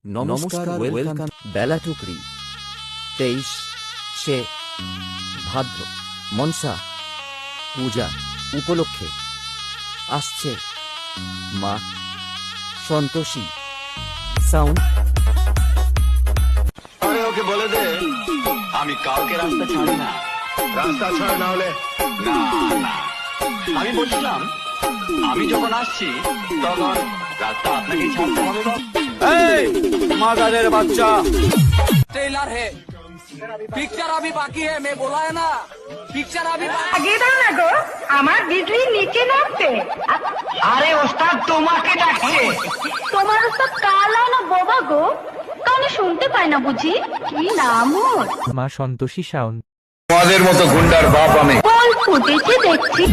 নমস্কার, ওয়েলকাম। বেলা টুকরি 23 সে ভাদ্র মনসা পূজা উপলক্ষে আসছে মা সন্তোষী সাউন্ড। আরে ওকে বলে দে আমি কাউকে রাস্তা ছাড়ি না। রাস্তা ছাড় না হলে না না, আমি বলছিলাম আমি যখন আসছি তখন রাস্তা আপনাকেই ছাড়তে হবে। এই মাদারের বাচ্চা, ट्रेलर है, पिक्चर अभी बाकी है। मैं बोला है ना, पिक्चर अभी আগে দাও না গো, আমার বিজলি নিচে নামছে। আরে ওস্তাদ তোমাকে ডাকছে। তোমার ওসব কালা না বোবা গো, কানে শুনতে পায় না বুঝি? কি নাম ওর? মা সন্তোষী সাউন্ড। তোমাদের মতো গুন্ডার বাপ আমি। বল ফুটেছে দেখছি।